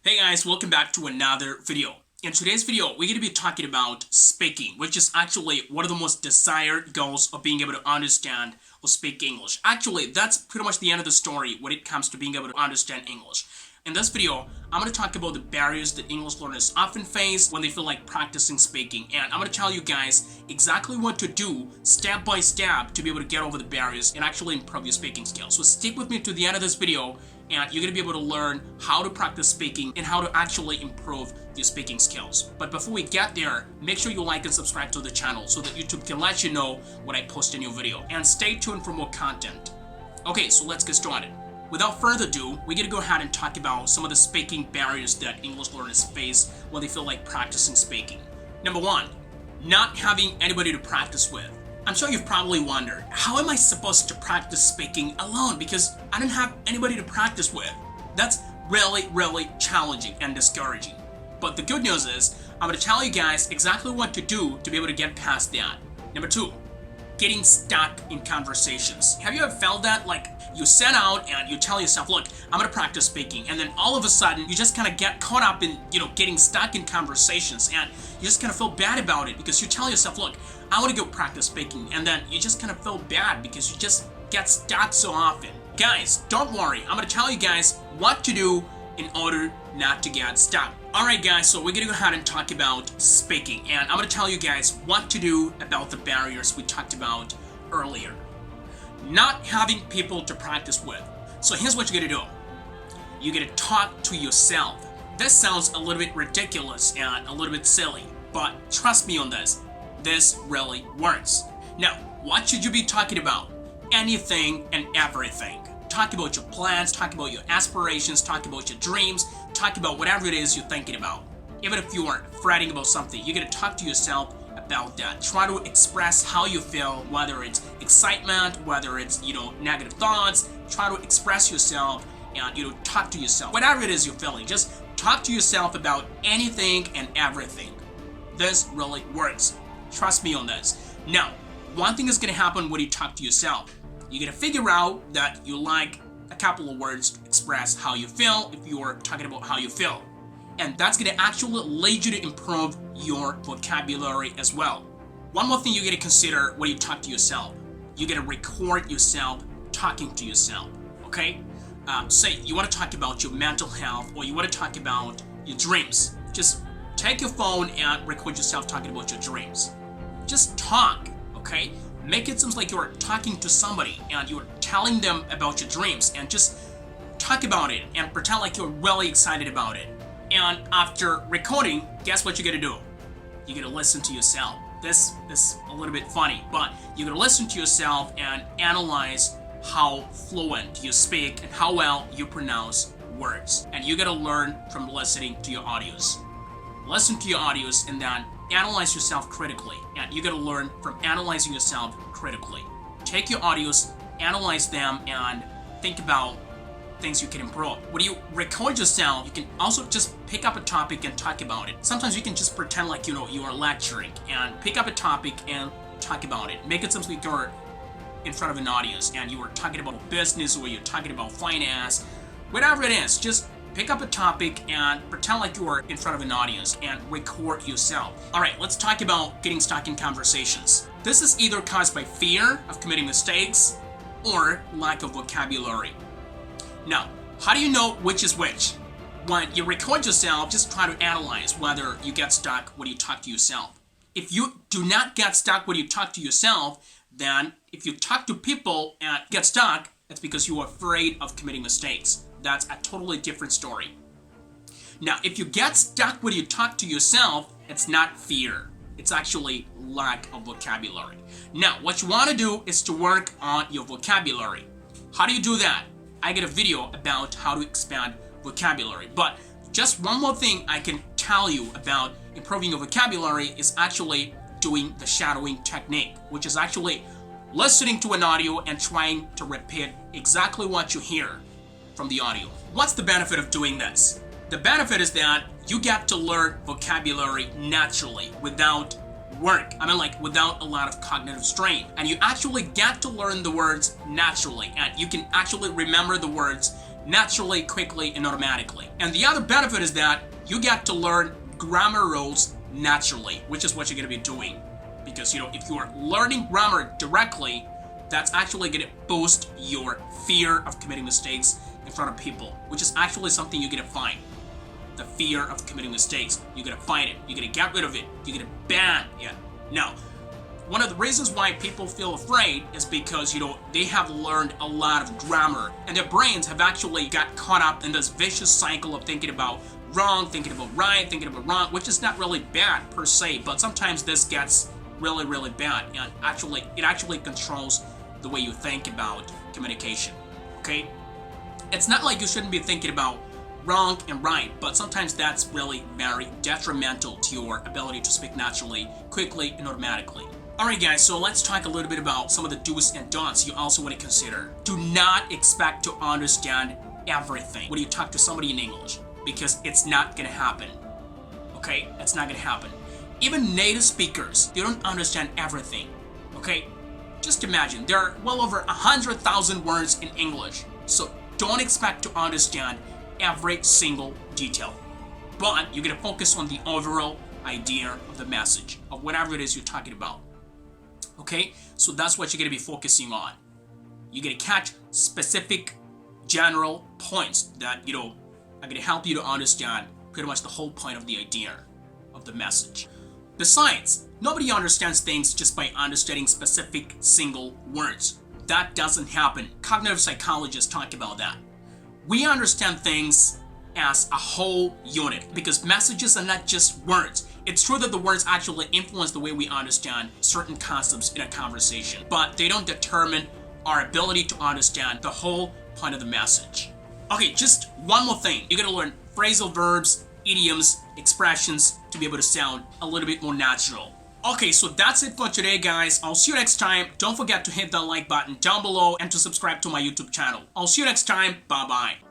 Hey guys, welcome back to another video. In today's video, we're going to be talking about speaking, which is actually one of the most desired goals of being able to understand or speak English. Actually, that's pretty much the end of the story when it comes to being able to understand English. In this video, I'm going to talk about the barriers that English learners often face when they feel like practicing speaking. And I'm going to tell you guys exactly what to do step by step to be able to get over the barriers and actually improve your speaking skills. So stick with me to the end of this video and you're going to be able to learn how to practice speaking and how to actually improve your speaking skills. But before we get there, make sure you like and subscribe to the channel so that YouTube can let you know when I post a new video. And stay tuned for more content. Okay, so let's get started. Without further ado, we're going to go ahead and talk about some of the speaking barriers that English learners face when they feel like practicing speaking. Number one, not having anybody to practice with. I'm sure you've probably wondered, how am I supposed to practice speaking alone because I don't have anybody to practice with? That's really challenging and discouraging. But the good news is, I'm going to tell you guys exactly what to do to be able to get past that. Number two, getting stuck in conversations. Have you ever felt that? Like, you set out and you tell yourself, look, I'm gonna practice speaking, and then all of a sudden you just kind of get caught up in, getting stuck in conversations, and you just kind of feel bad about it because you tell yourself, look, I want to go practice speaking, and then you just kind of feel bad because you just get stuck so often. Guys, don't worry, I'm gonna tell you guys what to do in order not to get stuck. Alright guys, so we're gonna go ahead and talk about speaking, and I'm gonna tell you guys what to do about the barriers we talked about earlier. Not having people to practice with. So here's what you're gonna do. You're gonna talk to yourself. This sounds a little bit ridiculous and a little bit silly, but trust me on this. This really works. Now, what should you be talking about? Anything and everything. Talk about your plans, talk about your aspirations, talk about your dreams, talk about whatever it is you're thinking about. Even if you are fretting about something, you're gonna talk to yourself about that. Try to express how you feel, whether it's excitement, whether it's, negative thoughts. Try to express yourself and, talk to yourself. Whatever it is you're feeling, just talk to yourself about anything and everything. This really works. Trust me on this. Now, one thing is gonna happen when you talk to yourself. You're gonna figure out that you like a couple of words to express how you feel if you're talking about how you feel. And that's gonna actually lead you to improve your vocabulary as well. One more thing you gotta consider when you talk to yourself. You gotta record yourself talking to yourself, okay? Say you wanna talk about your mental health or you wanna talk about your dreams. Just take your phone and record yourself talking about your dreams. Just talk, okay? Make it seem like you're talking to somebody and you're telling them about your dreams, and just talk about it and pretend like you're really excited about it. And after recording, guess what you're gonna do? You're gonna listen to yourself. This is a little bit funny, but you're gonna listen to yourself and analyze how fluent you speak and how well you pronounce words. And you're gonna learn from listening to your audios. Listen to your audios and then analyze yourself critically. And you're gonna learn from analyzing yourself critically. Take your audios, analyze them, and think about things you can improve. When you record yourself, you can also just pick up a topic and talk about it. Sometimes you can just pretend like you are lecturing and pick up a topic and talk about it. Make it seem like you're in front of an audience and you are talking about business or you're talking about finance, whatever it is. Just pick up a topic and pretend like you are in front of an audience and record yourself. All right, let's talk about getting stuck in conversations. This is either caused by fear of committing mistakes or lack of vocabulary. Now, how do you know which is which? When you record yourself, just try to analyze whether you get stuck when you talk to yourself. If you do not get stuck when you talk to yourself, then if you talk to people and get stuck, it's because you are afraid of committing mistakes. That's a totally different story. Now, if you get stuck when you talk to yourself, it's not fear. It's actually lack of vocabulary. Now, what you want to do is to work on your vocabulary. How do you do that? I get a video about how to expand vocabulary. But just one more thing I can tell you about improving your vocabulary is actually doing the shadowing technique, which is actually listening to an audio and trying to repeat exactly what you hear from the audio. What's the benefit of doing this? The benefit is that you get to learn vocabulary naturally without work. Without a lot of cognitive strain. And you actually get to learn the words naturally, and you can actually remember the words naturally, quickly, and automatically. And the other benefit is that you get to learn grammar rules naturally, which is what you're going to be doing. Because, if you are learning grammar directly, that's actually going to boost your fear of committing mistakes in front of people, which is actually something you're going to find. The fear of committing mistakes. You're going to find it. You're going to get rid of it. You're going to ban it. Now, one of the reasons why people feel afraid is because, they have learned a lot of grammar, and their brains have actually got caught up in this vicious cycle of thinking about wrong, thinking about right, thinking about wrong, which is not really bad per se, but sometimes this gets really, really bad, and it actually controls the way you think about communication, okay? It's not like you shouldn't be thinking about wrong and right, but sometimes that's really very detrimental to your ability to speak naturally, quickly, and automatically. Alright guys, so let's talk a little bit about some of the do's and don'ts you also want to consider. Do not expect to understand everything when you talk to somebody in English, because it's not going to happen, okay? It's not going to happen. Even native speakers, they don't understand everything, okay? Just imagine, there are well over 100,000 words in English, so don't expect to understand every single detail. But you're going to focus on the overall idea of the message, of whatever it is you're talking about, okay? So that's what you're going to be focusing on. You're going to catch specific general points that, are going to help you to understand pretty much the whole point of the idea of the message. Besides, nobody understands things just by understanding specific single words. That doesn't happen. Cognitive psychologists talk about that. We understand things as a whole unit because messages are not just words. It's true that the words actually influence the way we understand certain concepts in a conversation, but they don't determine our ability to understand the whole point of the message. Okay, just one more thing. You're gonna learn phrasal verbs, idioms, expressions to be able to sound a little bit more natural. Okay, so that's it for today, guys. I'll see you next time. Don't forget to hit that like button down below and to subscribe to my YouTube channel. I'll see you next time. Bye-bye.